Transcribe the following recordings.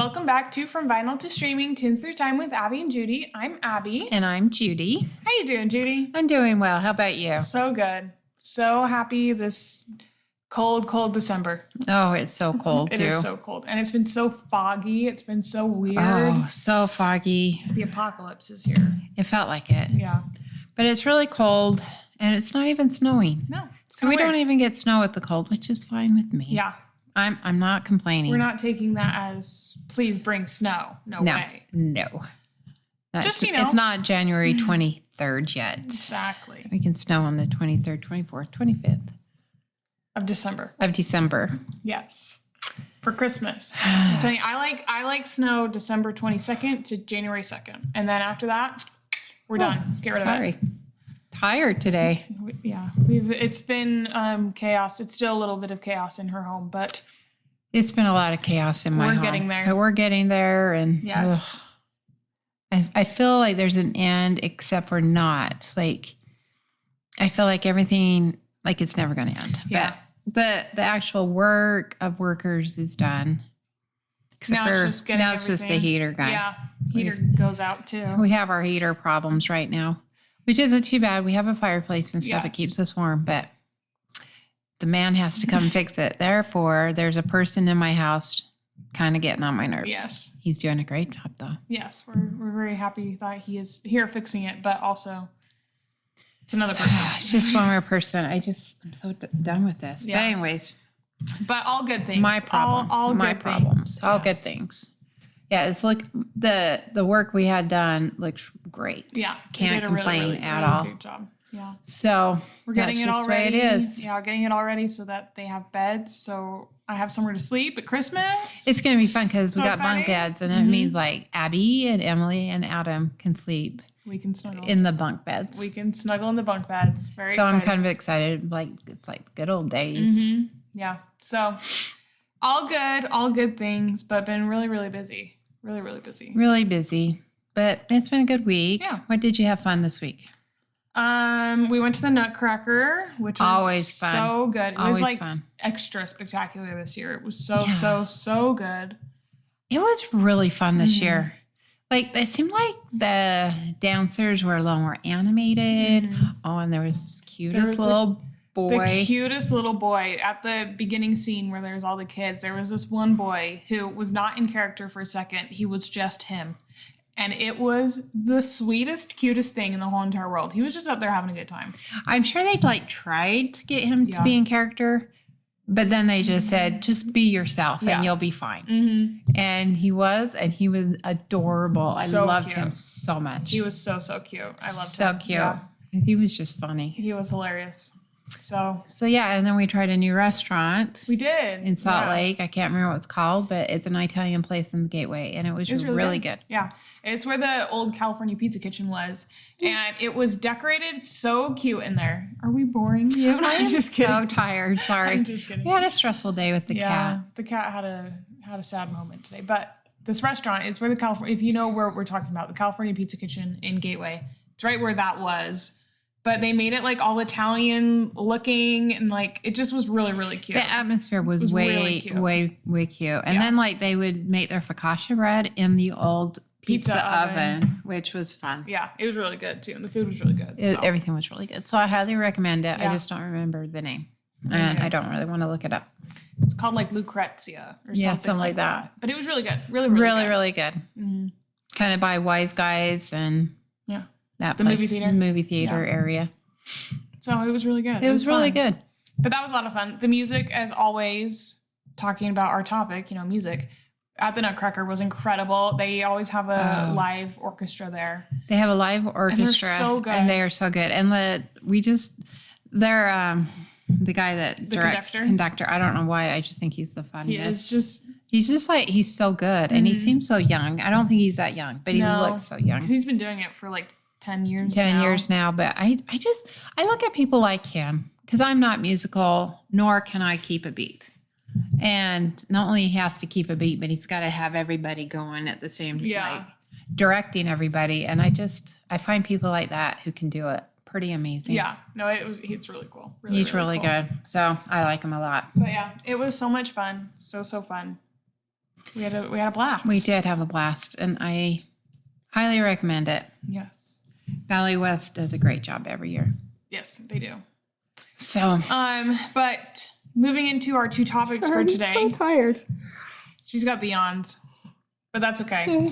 Welcome back to From Vinyl to Streaming, Tunes Through Time with Abby and Judy. I'm Abby. And I'm Judy. How you doing, Judy? I'm doing well. How about you? So good. So happy this cold December. Oh, it's so cold, It too. is so cold. And it's been so foggy. It's been so weird. Oh, so foggy. The apocalypse is here. It felt like it. Yeah. But it's really cold, and it's not even snowing. No. So we don't even get snow with the cold, which is fine with me. Yeah. I'm not complaining. We're not taking that as, please bring snow. No way. No. Just, It's not January 23rd yet. Exactly. We can snow on the 23rd, 24th, 25th. Of December. Of December. Yes. For Christmas. I'm telling you, I like snow December 22nd to January 2nd. And then after that, we're done. Let's get rid of it. Sorry. Tired today. Yeah. It's been chaos. It's still a little bit of chaos in her home, but It's been a lot of chaos in my home. We're getting there. But we're getting there. And yes. I feel like there's an end, except for not. Like, I feel like everything, like it's never going to end. Yeah. But the actual work of workers is done. Now it's just the getting heater guy. Yeah. Heater goes out too. We have our heater problems right now, which isn't too bad. We have a fireplace and stuff. Yes. It keeps us warm, but the man has to come fix it. Therefore, there's a person in my house kind of getting on my nerves. Yes. He's doing a great job, though. Yes. We're very happy that he is here fixing it, but also it's another person. It's just one more person. I'm so done with this. Yeah. But anyways, But all good things. my problem. All my good problems. things. All good Yes. things. Yeah, it's like the work we had done looks great. Yeah. Can't you did a complain at all. Good job. Yeah. So We're getting it that's all just the way ready. it is. Yeah, getting it all ready so that they have beds. So I have somewhere to sleep at Christmas. It's going to be fun because we So got bunk exciting. beds, and it means like Abby and Emily and Adam can sleep We can snuggle. in the bunk beds. We can snuggle in the bunk beds. Very So I'm excited. kind of excited. Like it's like good old days. Mhm. Yeah. So all good things, but been really, really busy. Really, really busy. Really busy, but it's been a good week. Yeah. What did you have fun this week? We went to the Nutcracker, which was Always fun. so good. It Always was like fun. extra spectacular this year. It was so, Yeah. so good. It was really fun this Mhm. year. Like it seemed like the dancers were a little more animated. Oh, and there was this cutest was little boy. The cutest little boy at the beginning scene where there's all the kids. There was this one boy who was not in character for a second. He was just him. And it was the sweetest, cutest thing in the whole entire world. He was just up there having a good time. I'm sure they like tried to get him to Yeah. be in character, but then they just said, just be yourself Yeah. and you'll be fine. Mm-hmm. And he was adorable. So I loved cute. him so much. He was so, so cute. I loved him. so cute. Yeah. He was just funny. He was hilarious. So So yeah, and then we tried a new restaurant we did. in Salt Yeah. Lake. I can't remember what it's called, but it's an Italian place in the Gateway, and it was really good. Yeah. It's where the old California Pizza Kitchen was. And it was decorated so cute in there. Are we boring you? I'm just kidding. So tired. Sorry. I'm just kidding. We had a stressful day with the cat. The cat had a sad moment today. But this restaurant is where the California, if you know where we're talking about, the California Pizza Kitchen in Gateway. It's right where that was. But they made it like all Italian looking and like it just was really, really cute. The atmosphere was way, really cute. way cute. And Yeah. then like they would make their focaccia bread in the old pizza Pizza oven. oven, which was fun. Yeah, it was really good too. And the food was really good. so. Everything was really good. So I highly recommend it. Yeah. I just don't remember the name. And I don't really want to look it up. It's called like Lucrezia or Yeah, something, something like that. But it was really good. Really, really, good. Really good. Mhm. Kind of by Wise Guys and Yeah. that The place, movie theater. movie theater Yeah. area. So it was really good. It was really fun. good. But that was a lot of fun. The music, as always, talking about our topic, music, at the Nutcracker was incredible. They always have a live orchestra there. They have a live orchestra, so good. and they are so good. And they're the guy that directs conductor. I don't know why. I just think he's the funniest. He's so good, and he seems so young. I don't think he's that young, but he looks so young. Because he's been doing it for like 10 years 10 now. years now, but I look at people like him because I'm not musical, nor can I keep a beat. And not only he has to keep a beat, but he's got to have everybody going at the same like directing everybody. And I find people like that who can do it pretty amazing. Yeah. No, it's really cool. He's really cool. good. So I like him a lot. But yeah, it was so much fun. So fun. We had a blast. We did have a blast, and I highly recommend it. Yes. Valley West does a great job every year. Yes, they do. So, But moving into our 2 topics for today. I'm so tired. She's got the yawns, but that's okay.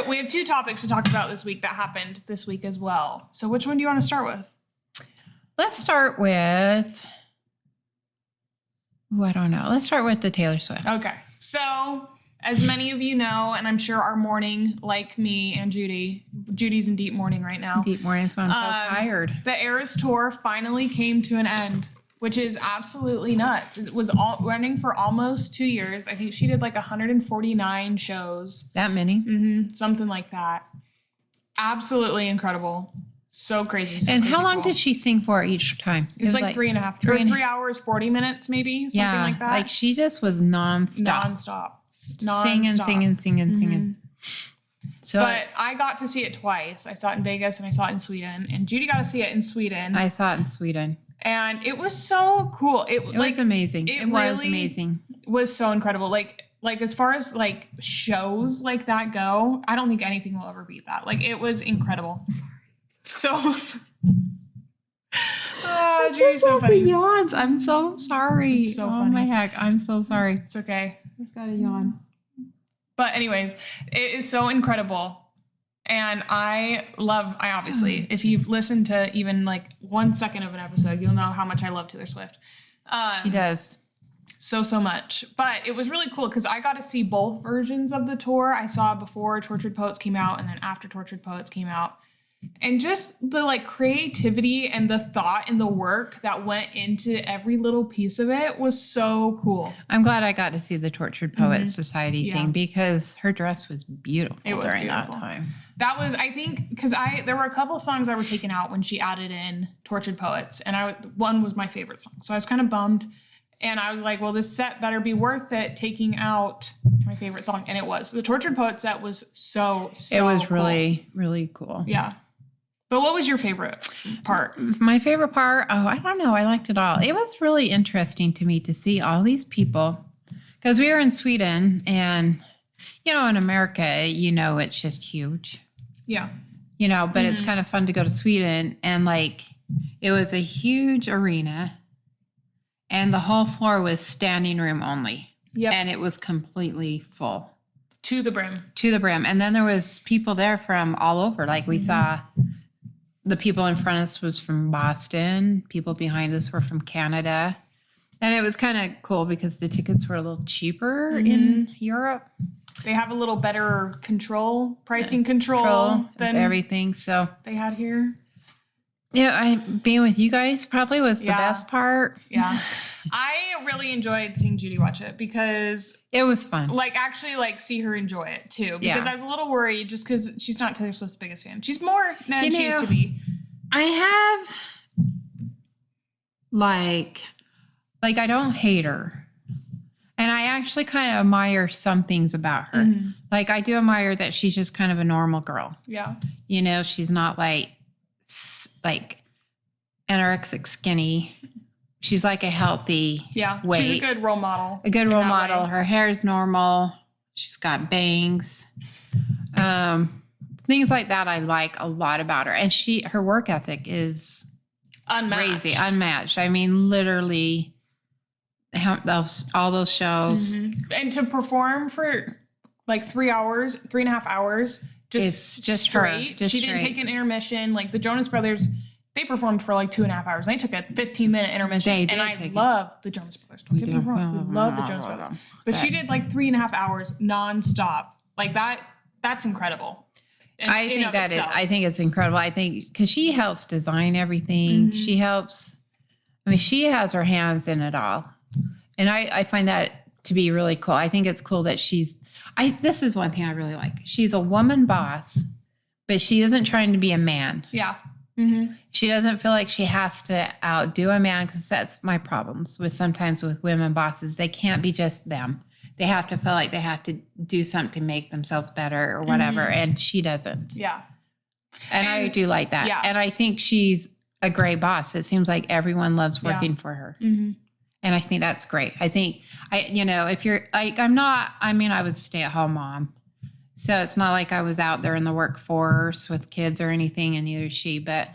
We have 2 topics to talk about this week that happened this week as well. So which one do you want to start with? Let's start with. I don't know. Let's start with the Taylor Swift. Okay. So, as many of you know, and I'm sure are mourning like me and Judy. Judy's in deep mourning right now. Deep morning, so I'm so tired. The Eras Tour finally came to an end, which is absolutely nuts. It was running for almost 2 years. I think she did like 149 shows. That many? Something like that. Absolutely incredible. So crazy. And how long did she sing for each time? It was like 3.5, 3 hours, 40 minutes, maybe, something like that. Like she just was nonstop. Singing. So but I got to see it twice. I saw it in Vegas and I saw it in Sweden. And Judy got to see it in Sweden. I saw it in Sweden. And it was so cool. It was amazing. It was amazing. Was so incredible. Like as far as like shows like that go, I don't think anything will ever beat that. Like it was incredible. So Judy's so funny. Yawns. I'm so sorry. It's so funny. My heck. I'm so sorry. It's okay. Just got a yawn. But anyways, it is so incredible. And I obviously, if you've listened to even like 1 second of an episode, you'll know how much I love Taylor Swift. She does. So much. But it was really cool because I got to see both versions of the tour. I saw before Tortured Poets came out and then after Tortured Poets came out. And just the like creativity and the thought and the work that went into every little piece of it was so cool. I'm glad I got to see the Tortured Poets Society thing because her dress was beautiful during that time. That was, I think, because there were a couple of songs that were taken out when she added in Tortured Poets, and one was my favorite song. So I was kind of bummed, and I was like, well, this set better be worth it taking out my favorite song, and it was. The Tortured Poets set was so it was cool. really, really cool. Yeah. But what was your favorite part? My favorite part? Oh, I don't know. I liked it all. It was really interesting to me to see all these people because we were in Sweden and, in America, it's just huge. Yeah. But it's kind of fun to go to Sweden and like it was a huge arena and the whole floor was standing room only. Yep. And it was completely full. To the brim. To the brim. And then there was people there from all over. Like we saw the people in front of us was from Boston. People behind us were from Canada. And it was kind of cool because the tickets were a little cheaper in Europe. They have a little better pricing control than everything. So they had here. Yeah, being with you guys probably was the best part. Yeah. I really enjoyed seeing Judy watch it because it was fun. Like actually like see her enjoy it too. Because I was a little worried just because she's not Taylor Swift's biggest fan. She's more than she used to be. I have like I don't hate her. And I actually kind of admire some things about her. Like I do admire that she's just kind of a normal girl. Yeah. She's not like anorexic skinny. She's like a healthy weight. She's a good role model. A good role model. Her hair is normal. She's got bangs. Things like that I like a lot about her. And her work ethic is unmatched. Crazy, unmatched. I mean, literally all those shows. And to perform for like 3.5 hours, just straight. She didn't take an intermission. Like the Jonas Brothers, they performed for like 2.5 hours. They took a 15-minute intermission. And I love the Jonas Brothers. Don't get me wrong. We love the Jonas Brothers. But she did like 3.5 hours nonstop. Like that's incredible. I think it's incredible. I think because she helps design everything. She helps. I mean, she has her hands in it all. And I find that to be really cool. I think it's cool that this is one thing I really like. She's a woman boss, but she isn't trying to be a man. Yeah. She doesn't feel like she has to outdo a man because that's my problems sometimes with women bosses. They can't be just them. They have to feel like they have to do something to make themselves better or whatever. And she doesn't. Yeah. And I do like that. Yeah. And I think she's a great boss. It seems like everyone loves working for her. And And I think that's great. I think if you're like, I was a stay-at-home mom. So it's not like I was out there in the workforce with kids or anything, and neither is she, but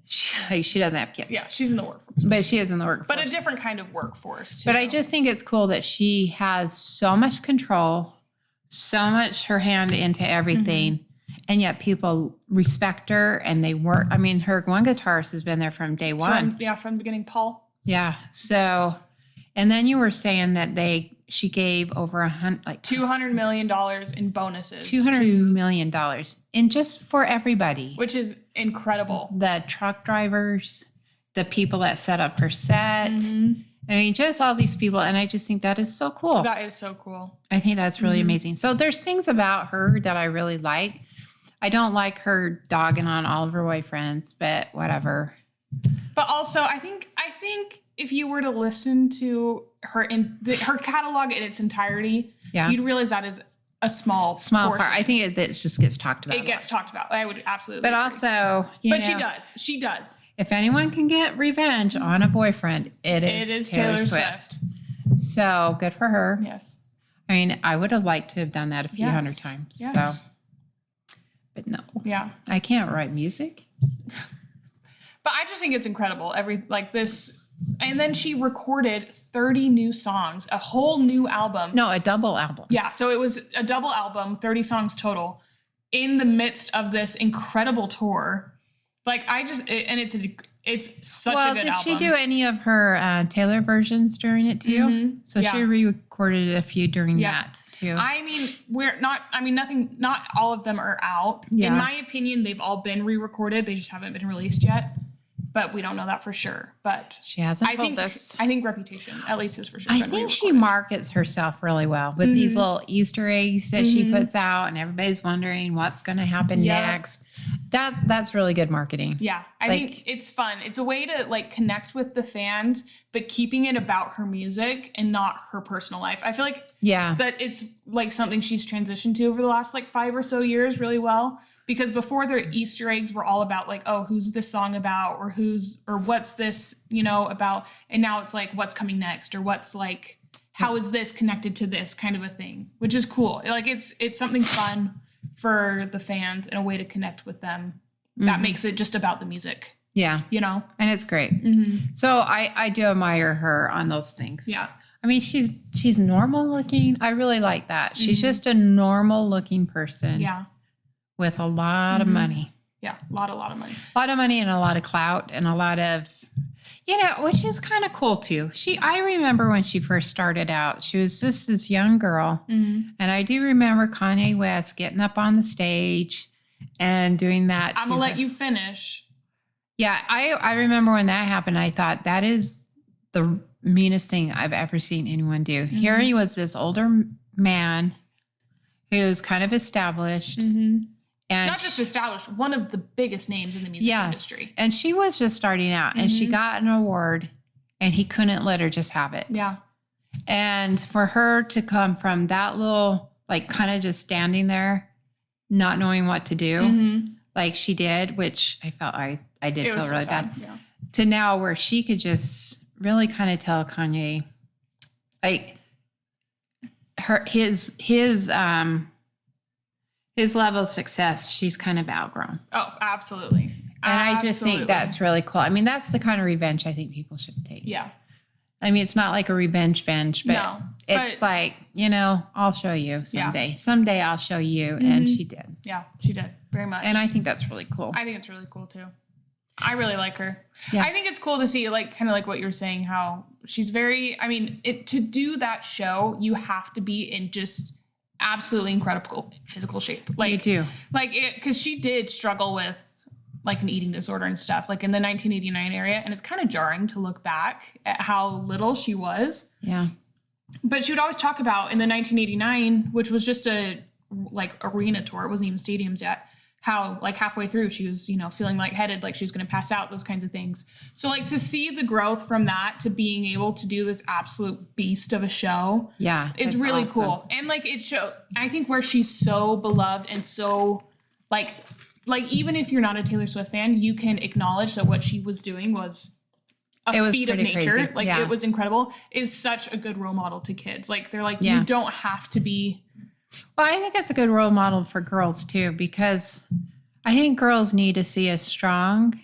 she doesn't have kids. Yeah, she's in the workforce. But she is in the workforce. But a different kind of workforce, too. But I just think it's cool that she has so much control, so much her hand into everything, and yet people respect her and they work. I mean, her one guitarist has been there from day one. From the beginning, Paul. Yeah. So, and then you were saying that she gave over $200 million in bonuses. $200 million, and just for everybody, which is incredible. The truck drivers, the people that set up her set. I mean, just all these people. And I just think that is so cool. That is so cool. I think that's really amazing. So there's things about her that I really like. I don't like her dogging on all of her boyfriends, but whatever. But also, I think if you were to listen to her her catalog in its entirety, you'd realize that is a small part. I think it just gets talked about. It gets talked about. I would absolutely. But agree. Also, she does. If anyone can get revenge on a boyfriend, it is Taylor Swift. So good for her. Yes. I mean, I would have liked to have done that a few hundred times. Yes. So, but no. Yeah. I can't write music. But I just think it's incredible. And then she recorded 30 new songs, a whole new album. No, a double album. Yeah, so it was a double album, 30 songs total, in the midst of this incredible tour. It's such a good album. Did she do any of her Taylor versions during it too? So she re-recorded a few during that too. I mean, not all of them are out. Yeah. In my opinion, they've all been re-recorded. They just haven't been released yet. But we don't know that for sure. But she hasn't told us. I think Reputation, at least, is for sure. I think she markets herself really well with these little Easter eggs that she puts out, and everybody's wondering what's going to happen next. That's really good marketing. Yeah, I think it's fun. It's a way to connect with the fans, but keeping it about her music and not her personal life. I feel like that it's something she's transitioned to over the last 5 or so years really well. Because before their Easter eggs were all about who's this song about or what's this, about. And now it's what's coming next or what's how is this connected to this kind of a thing, which is cool. It's something fun for the fans and a way to connect with them that makes it just about the music. Yeah. And it's great. So I do admire her on those things. Yeah. I mean, she's normal looking. I really like that. She's just a normal looking person. Yeah. With a lot of money. Yeah, a lot of money. A lot of money and a lot of clout and a lot of, which is kind of cool too. I remember when she first started out, she was just this young girl. And I do remember Kanye West getting up on the stage and doing that. I'm going to let you finish. Yeah, I remember when that happened, I thought that is the meanest thing I've ever seen anyone do. Here he was, this older man who's kind of established. And not just established, one of the biggest names in the music industry. And she was just starting out and she got an award and he couldn't let her just have it. Yeah. And for her to come from that little, kind of just standing there, not knowing what to do, like she did, which I felt I did feel really bad, to now where she could just really kind of tell Kanye, his level of success, she's kind of outgrown. Oh, absolutely. And I just think that's really cool. I mean, that's the kind of revenge I think people should take. Yeah. I mean, it's not like a revenge, but it's I'll show you someday. Yeah. Someday I'll show you. And she did. Yeah, she did. Very much. And I think that's really cool. I think it's really cool too. I really like her. Yeah. I think it's cool to see kind of what you were saying, how she's very, to do that show, you have to be in just absolutely incredible physical shape. You do. Because she did struggle with an eating disorder and stuff, in the 1989 area. And it's kind of jarring to look back at how little she was. Yeah. But she would always talk about in the 1989, which was just a arena tour. It wasn't even stadiums yet. How halfway through she was, feeling lightheaded, she was going to pass out, those kinds of things. So to see the growth from that to being able to do this absolute beast of a show. Yeah. It's really awesome. Cool. And it shows, I think where she's so beloved and so even if you're not a Taylor Swift fan, you can acknowledge that what she was doing was It was feat of pretty nature. crazy. Like Yeah. it was incredible. Is such a good role model to kids. Like they're like, Yeah. you don't have to be. Well, I think it's a good role model for girls too, because I think girls need to see a strong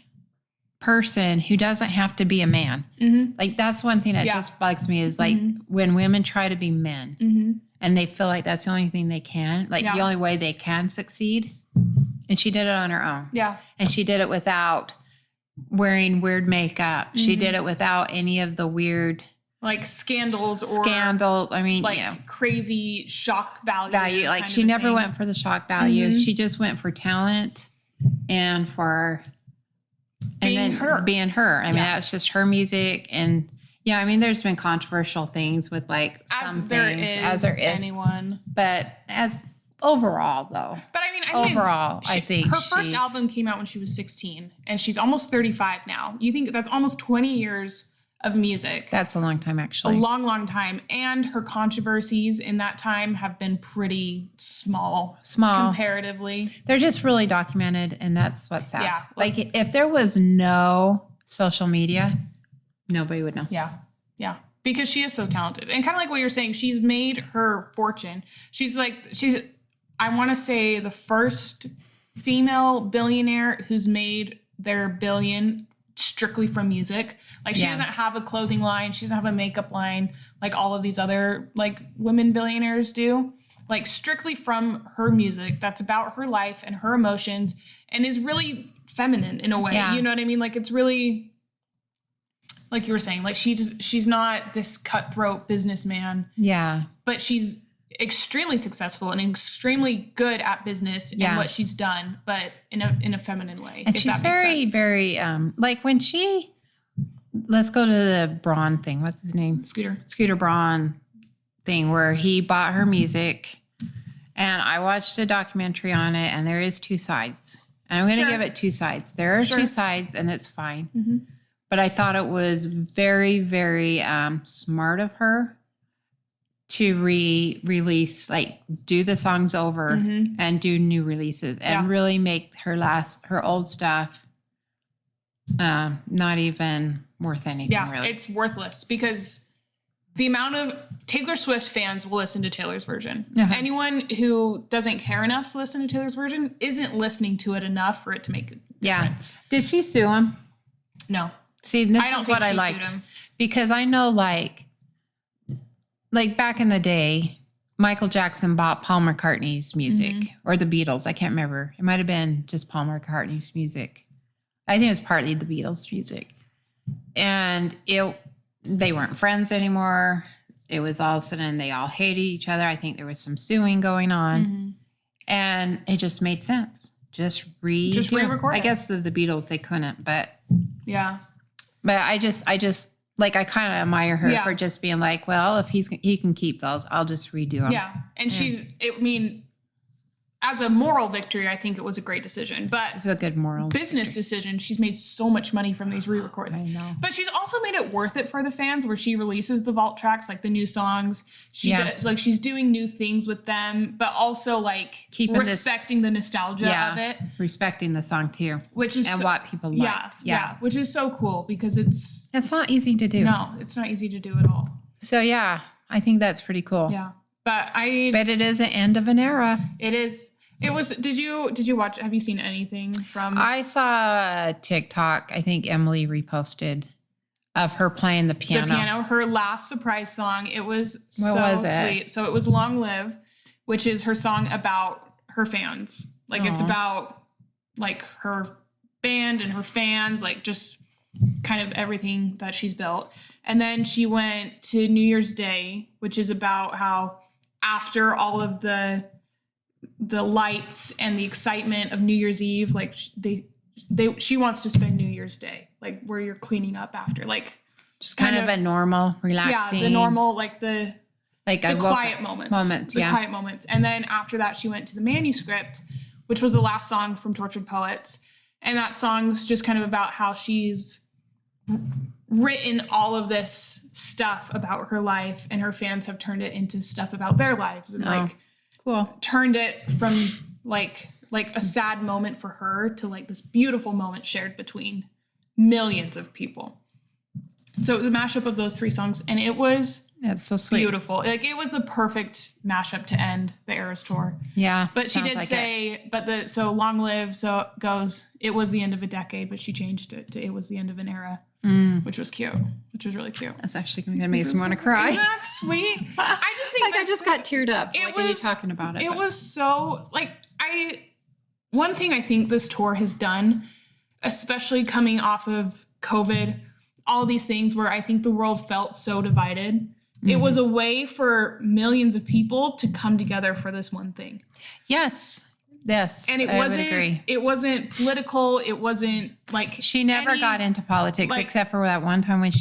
person who doesn't have to be a man. Mm-hmm. Like that's one thing that Yeah. just bugs me is like when women try to be men Mm-hmm. and they feel like that's the only thing they can, like Yeah. the only way they can succeed. And she did it on her own. Yeah. And she did it without wearing weird makeup. She did it without any of the weird Like scandals or scandal. I mean, like yeah, crazy shock value. value. Like kind she of a never thing. went for the shock value. Mhm. She just went for talent and for Being her. Being her. I mean, Yeah. that's just her music. And yeah, I mean, there's been controversial things with like as some there things, is as there is. anyone. But as overall, though, But I mean, I think overall, I think her first she's- album came out when she was 16, and she's almost 35 now. You think that's almost 20 years of music. that's a long time A actually. long, long time. And her controversies in that time have been pretty small comparatively. They're just really documented, and that's what's sad. Yeah, Like if there was no social media, nobody would know. Yeah. Yeah. Because she is so talented. And kind of like what you're saying, she's made her fortune. She's, I want to say, the first female billionaire who's made their billion strictly from music. Like she Yeah. doesn't have a clothing line, she doesn't have a makeup line like all of these other like women billionaires do. Like strictly from her music that's about her life and her emotions and is really feminine in a way. Yeah. You know what I mean? Like it's really like you were saying, like she's not this cutthroat businessman, Yeah. but she's extremely successful and extremely good at business Yeah. and what she's done, but in a feminine way. And if she's that makes very, sense. very like when she let's go to the Braun thing. What's his name? Scooter Braun thing where he bought her music. And I watched a documentary on it, and there is two sides. And I'm going to Sure. give it two sides. There are Sure. two sides, and it's fine. Mhm. But I thought it was very, very smart of her to release, like do the songs over Mhm. and do new releases and Yeah. really make her old stuff not even worth anything. Yeah, really. it's worthless because the amount of Taylor Swift fans will listen to Taylor's version. Uh-huh. Anyone who doesn't care enough to listen to Taylor's version isn't listening to it enough for it to make a Yeah. difference. Did she sue him? No. See, this I don't is what think I she liked sued him. because I know, like back in the day, Michael Jackson bought Paul McCartney's music Mm-hmm. or the Beatles. I can't remember. It might have been just Paul McCartney's music. I think it was partly the Beatles' music, and they weren't friends anymore. It was all of a sudden they all hated each other. I think there was some suing going on, Mm-hmm. and it just made sense. Just re-record I it. guess the Beatles they couldn't, but. Yeah. But I just like I kind of admire her Yeah. for just being like, well, if he can keep those, I'll just redo them. Yeah. And as a moral victory, I think it was a great decision. But It's a good moral. business decision, she's made so much money from these re-records. I know. But she's also made it worth it for the fans where she releases the vault tracks, like the new songs. She Yeah. does, like she's doing new things with them, but also like Keeping this- respecting the nostalgia of it, Respecting the song too, which is and so- what people yeah, liked. yeah, which is so cool because it's not easy to do. no, it's not easy to do at all. So yeah, I think that's pretty cool. Yeah. But But it is an end of an era. it is. It was. Did you watch? Have you seen anything from? I saw a TikTok. I think Emily reposted of her playing the piano. The piano, her last surprise song. It was What so was it? sweet. So it was "Long Live," which is her song about her fans. Like it's Aw. about like her band and her fans, like just kind of everything that she's built. And then she went to New Year's Day, which is about how after all of the lights and the excitement of New Year's Eve, like she wants to spend New Year's Day, like where you're cleaning up after, like Just kind of a normal, relaxing. yeah, the normal, like the I woke quiet up- moments. The yeah. quiet moments. And then after that, she went to the Manuscript, which was the last song from Tortured Poets. And that song's just kind of about how she's written all of this stuff about her life, and her fans have turned it into stuff about their lives, and like Cool. turned it from like a sad moment for her to like this beautiful moment shared between millions of people. So it was a mashup of those 3 songs, and it was That's so sweet. beautiful. Like, it was a perfect mashup to end the Eras tour. Yeah. But she sounds did like say, so Long Live, so it goes, it was the end of a decade, but she changed it to it was the end of an era, which was cute, which was really cute. That's actually going to make me want to cry. Isn't that sweet? I just think Like I just got teared up. It Like are you was- talking about it? It but- was so, like, one thing I think this tour has done, especially coming off of COVID, all these things where I think the world felt so divided. It was a way for millions of people to come together for this one thing. Yes. Yes. And I would agree. it wasn't political. It wasn't like She never got into politics like- except for that one time when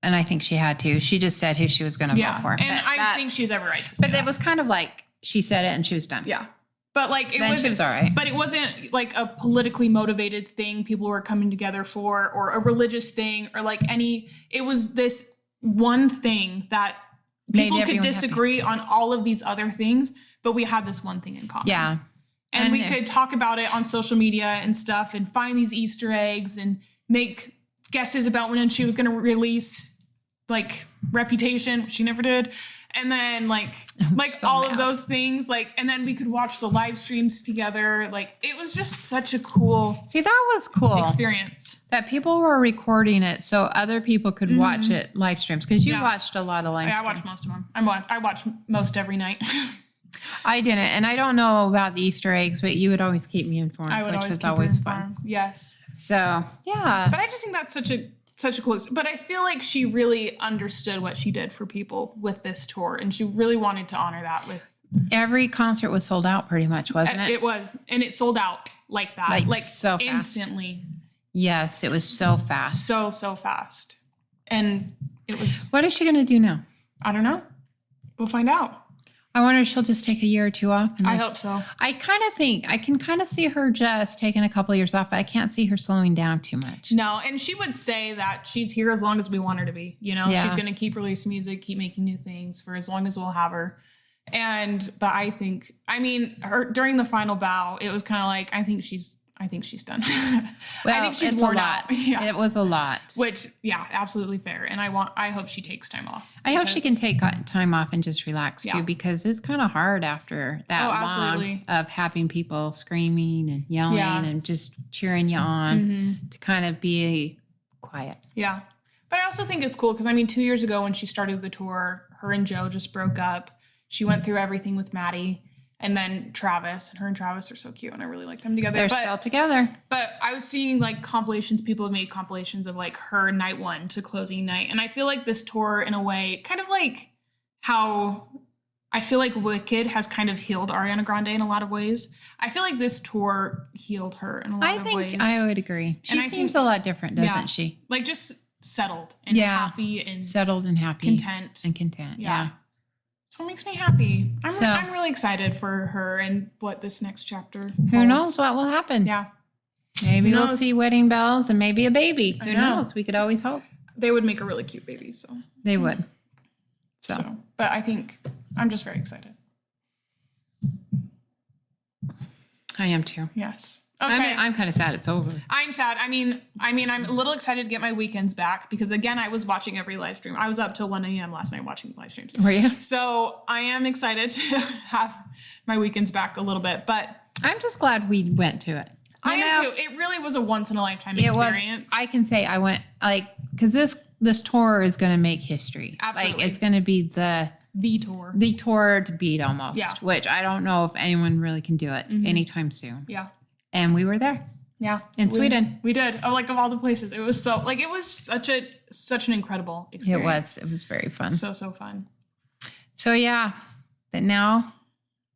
and I think she had to. She just said who she was going to vote for. And I think she's every right to say But that. it was kind of like she said it and she was done. Yeah. But like it Then wasn't, she was all right. But it wasn't like a politically motivated thing people were coming together for, or a religious thing, or like it was this one thing that Made people could everyone happy. disagree on all of these other things, but we had this one thing in common. Yeah. And we could talk about it on social media and stuff and find these Easter eggs and make guesses about when she was going to release like Reputation, which she never did. And then like so all mad. of those things, like, and then we could watch the live streams together. Like it was just such a cool See, that was cool. experience. That people were recording it so other people could watch it live streams because you Yeah. watched a lot of live I streams. watched most of them. I watch most every night. I didn't, and I don't know about the Easter eggs, but you would always keep me informed, I would which always was keep her always fun. informed. Yes. So yeah, But I just think that's such a cool, but I feel like she really understood what she did for people with this tour, and she really wanted to honor that with. every concert was sold out pretty much, wasn't it? It was, and it sold out like that, Like, so fast. instantly, Yes, it was so fast. so fast, and it was. What is she going to do now? I don't know. We'll find out. I wonder if she'll just take a year or two off. and I just- hope so. I kind of think I can kind of see her just taking a couple of years off, but I can't see her slowing down too much. No, and she would say that she's here as long as we want her to be. You know, Yeah. she's going to keep releasing music, keep making new things for as long as we'll have her. But I think, I mean, her during the final bow, it was kind of like I think she's done. I think she's it's worn a lot. out. Yeah. It was a lot. Which, yeah, absolutely fair. And I hope she takes time off. I hope she can because- take time off and just relax Yeah. too, because it's kind of hard after that Oh, long absolutely. of having people screaming and yelling Yeah. and just cheering you on to kind of be quiet. Yeah. But I also think it's cool because, I mean, 2 years ago when she started the tour, her and Joe just broke up. She went through everything with Maddie and then Travis. And her and Travis are so cute, and I really like them together. They're still together. But I was seeing like compilations, people have made compilations of like her night one to closing night. And I feel like this tour, in a way, kind of like how I feel like Wicked has kind of healed Ariana Grande in a lot of ways. I feel like this tour healed her in a lot I of think ways. I would agree. She And I seems think- a lot different, doesn't Yeah. she? Like just settled and Yeah. happy and Settled and happy. content. And content. Yeah. Yeah. So it makes me happy. So- I'm really excited for her and what this next chapter Who holds. knows what will happen? Yeah. Maybe Who we'll knows? see wedding bells and maybe a baby. I Who know. knows? We could always hope. They would make a really cute baby, so. They would. So, but I think I'm just very excited. I am too. Yes. Okay. I'm kind of sad it's over. I'm sad. I mean, I'm a little excited to get my weekends back because again, I was watching every live stream. I was up till 1 a.m. last night watching live streams. Were you? So I am excited to have my weekends back a little bit, but I'm just glad we went to it. I You am know, too. It really was a once in a lifetime It was. experience. I can say I went because this tour is going to make history. Absolutely. Like it's going to be the tour. to beat almost. Yeah. Which I don't know if anyone really can do it anytime soon. Yeah. And we were there. Yeah. In Sweden. We did. Oh, like of all the places. It was so like it was such an incredible experience. It was very fun. So fun. So yeah, but now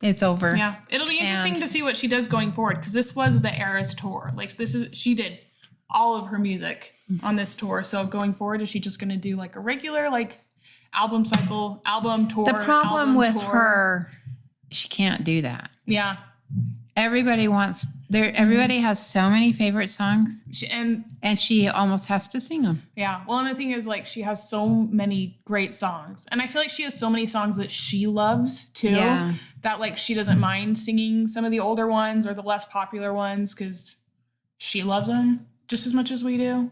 it's over. Yeah. It'll be interesting And- to see what she does going forward because this was the Eras tour. Like she did all of her music on this tour. So going forward, is she just going to do like a regular like album cycle, album tour? The problem album with tour? her, she can't do that. Yeah. Everybody everybody has so many favorite songs And and she almost has to sing them. yeah. Well, and the thing is, like, she has so many great songs. And I feel like she has so many songs that she loves too. Yeah. That, like, she doesn't mind singing some of the older ones or the less popular ones because she loves them just as much as we do.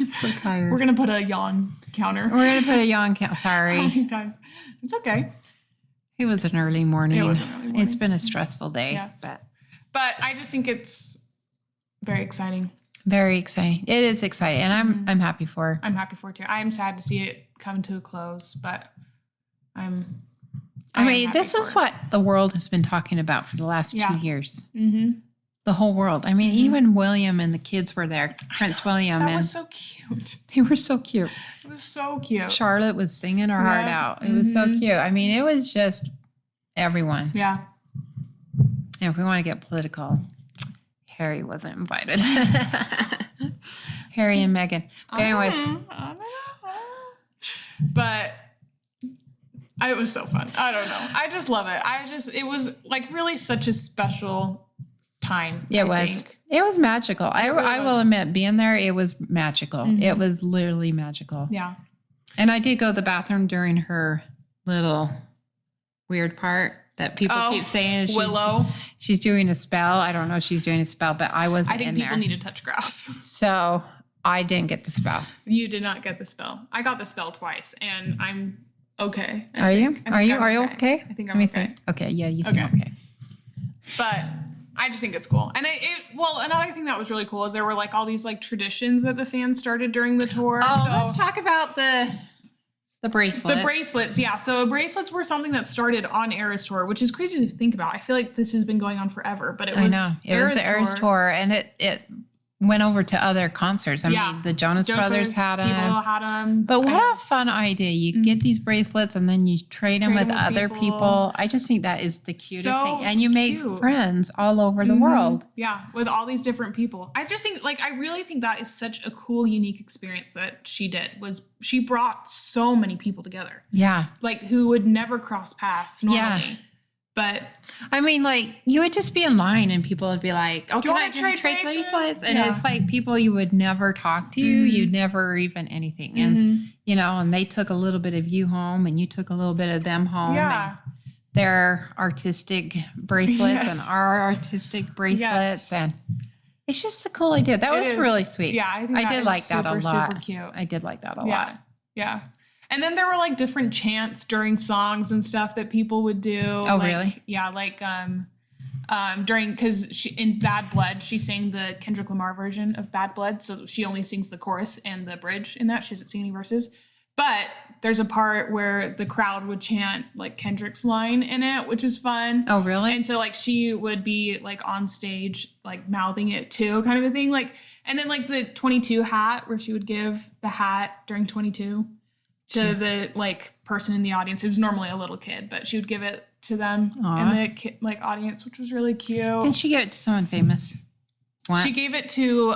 I'm so tired. We're gonna put a yawn counter. We're gonna put a yawn count. How Sorry, many times? It's okay. it was an early morning. It was an early morning. It's been a stressful day, Yes. but But I just think it's very exciting. very exciting. It is exciting, and I'm happy for her. I'm happy for it too. I am sad to see it come to a close, but I am this happy is for it. what the world has been talking about for the last 2 years. Mm-hmm. The whole world. I mean, even William and the kids were there. Prince William, That and was so cute. they were so cute. It was so cute. Charlotte was singing her heart Yeah. out. It was so cute. I mean, it was just everyone. Yeah. And if we want to get political, Harry wasn't invited. Harry and Meghan. But anyways, But it was so fun. I don't know. I just love it. It was like really such a special time. it was magical. I really will was. admit, being there, it was magical. It was literally magical. Yeah. And I did go to the bathroom during her little weird part that people keep saying is Willow. she's doing a spell. I don't know if she's doing a spell, but I wasn't I think in people there. need to touch grass. So I didn't get the spell. You did not get the spell. I got the spell twice, and I'm okay. Are you? Are you I'm okay? I think Let I'm me okay. think. Okay, yeah, you seem Okay. okay. But I just think it's cool. And another thing that was really cool is there were like all these like traditions that the fans started during the tour. Oh, so let's talk about the bracelet. the bracelets, yeah. So bracelets were something that started on Eras Tour, which is crazy to think about. I feel like this has been going on forever, but it was I know. It was the Eras tour, and it went over to other concerts. I Yeah. mean, the Jonas Brothers had People them. had them. But what a fun idea. You get these bracelets and then you trade them Trade with 'em with other people. people. I just think that is the cutest So thing. And you make cute. friends all over the world. Yeah, with all these different people. I just think I really think that is such a cool, unique experience that she did. Was she brought so many people together, Yeah. like who would never cross paths normally. Yeah. But I mean, like, you would just be in line and people would be like, oh, you can I wanna trade trade bracelets? bracelets? And Yeah. it's like people you would never talk to, you'd never even anything. And, you know, and they took a little bit of you home and you took a little bit of them home. yeah, And their artistic bracelets Yes. and our artistic bracelets. Yes. And it's just a cool idea. That It was is. really sweet. Yeah, I think I that did is like that a super, lot. super cute. I did like that a yeah, lot. yeah. And then there were like different chants during songs and stuff that people would do. Oh, like, really? Yeah, like during because she in Bad Blood she sang the Kendrick Lamar version of Bad Blood, so she only sings the chorus and the bridge in that. She doesn't sing any verses. But there's a part where the crowd would chant like Kendrick's line in it, which is fun. Oh, really? And so like she would be like on stage like mouthing it too, kind of a thing. Like and then like the 22 hat where she would give the hat during 22 to the like person in the audience. It was normally a little kid, but she would give it to them Aw. in the like audience, which was really cute. Did she give it to someone famous? Once? She gave it to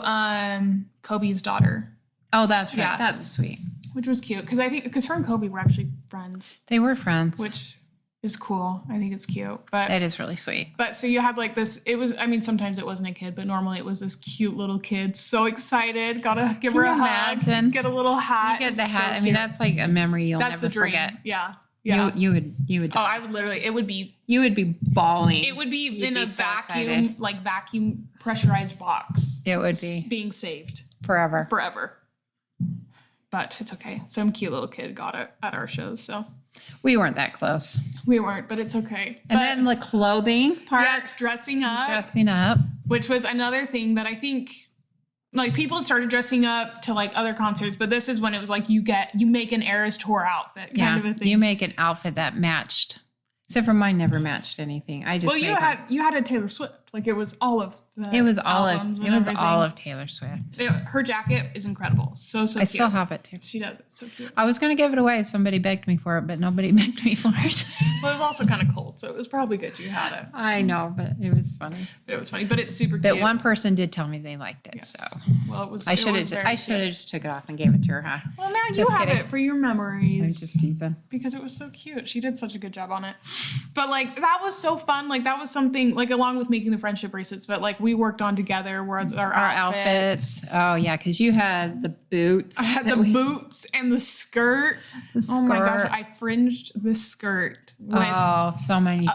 Kobe's daughter, Oh, that's right. Yeah. That was sweet. which was cute because her and Kobe were actually friends, They were friends. which is cool. I think it's cute. But That is really sweet. But so you had like this, it was, I mean, sometimes it wasn't a kid, but normally it was this cute little kid. So excited. Gotta give her Can a you hug. imagine? Get a little hat. You get the It's so hat. I mean, cute. that's like a memory you'll That's never the dream. forget. Yeah. Yeah. You would Oh, I would literally, it would be bawling. It would be You'd in be a so vacuum, excited. like vacuum pressurized box. It would be Being saved forever. forever. But it's okay. Some cute little kid got it at our shows, so We weren't that close. we weren't, but it's okay. And then the clothing part, yes, dressing up, dressing up. which was another thing that I think like people had started dressing up to like other concerts, but this is when it was like you make an Eras Tour outfit kind of a thing. You make an outfit that matched. Except for mine never matched anything. I just well, made one. you had a Taylor Swift. Like it was all of the It was all of albums it and was everything. all of Taylor Swift. Her jacket is incredible. So I cute. still have it too. She does it. So cute. I was gonna give it away if somebody begged me for it, but nobody begged me for it. Well, it was also kind of cold, so it was probably good you had it. I know, but it was funny. But it was funny. But it's super But cute. one person did tell me they liked it, Yes. so Well, it was. I should it was have very cute. just took it off and gave it to her. Huh? Well, now you Just have kidding. it for your I'm memories. just teasing. Because it was so cute. She did such a good job on it. But like that was so fun. Like that was something like along with making the friendship bracelets, but like we worked on together whereas our outfits. Oh yeah, because you had the boots. I had the boots and the skirt. The Oh my gosh, skirt. I fringed the skirt with Oh, so many.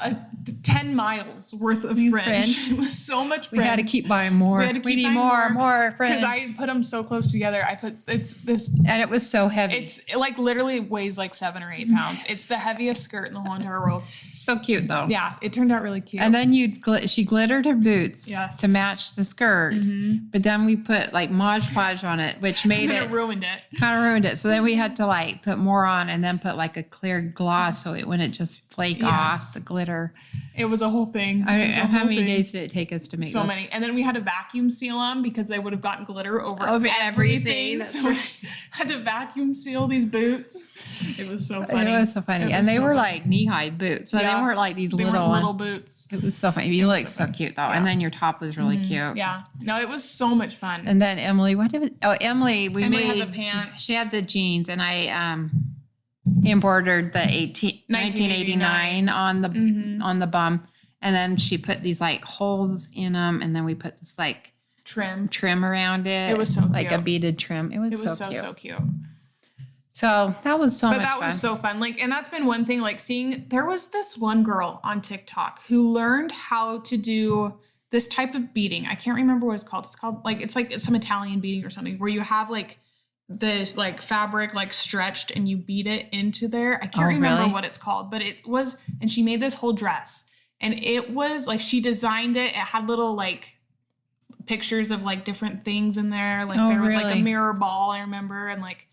10 miles worth of fringe. fringe. It was so much We fringe. had to keep buying more. We had to keep need buying more fringe. because I put them so close together. And it was so heavy. It's like literally weighs like 7 or 8 pounds. It's the heaviest skirt in the whole entire world. so cute though. Yeah, it turned out really cute. And then she glittered her boots Yes. to match the skirt. But then we put like Mod Podge on it, which made And it it ruined it. kind of ruined it. So then we had to like put more on and then put like a clear gloss so it wouldn't just flake off Yes. the glitter. It was a whole thing. I It don't was know a how whole many thing. days did it take us to make So those? many. And then we had to vacuum seal them because they would have gotten glitter over Over everything. everything, that's So we had to vacuum seal these boots. It was so funny. It was so funny. It And was they so were funny. like knee-high boots. So Yeah. they weren't like these They little weren't ones. little boots. It was so funny. You look so funny. cute though. Yeah. And then your top was really cute. Yeah. No, it was so much fun. And then Emily, Emily, we Emily made had the pants. She had the jeans, and I embroidered the 1989 on the bum, and then she put these like holes in them, and then we put this like trim. trim around it. It was so like a cute. beaded trim. It was, It was so cute. so cute. So that was so But much that fun. was so fun. Like, and that's been one thing, like seeing, there was this one girl on TikTok who learned how to do this type of beading. I can't remember what it's called. It's like some Italian beading or something where you have like this like fabric like stretched and you bead it into there. I can't remember really? what it's called, but it was, and she made this whole dress and it was like, she designed it. It had little like pictures of like different things in there. Like Oh, there was like a really? mirror ball, I remember, and like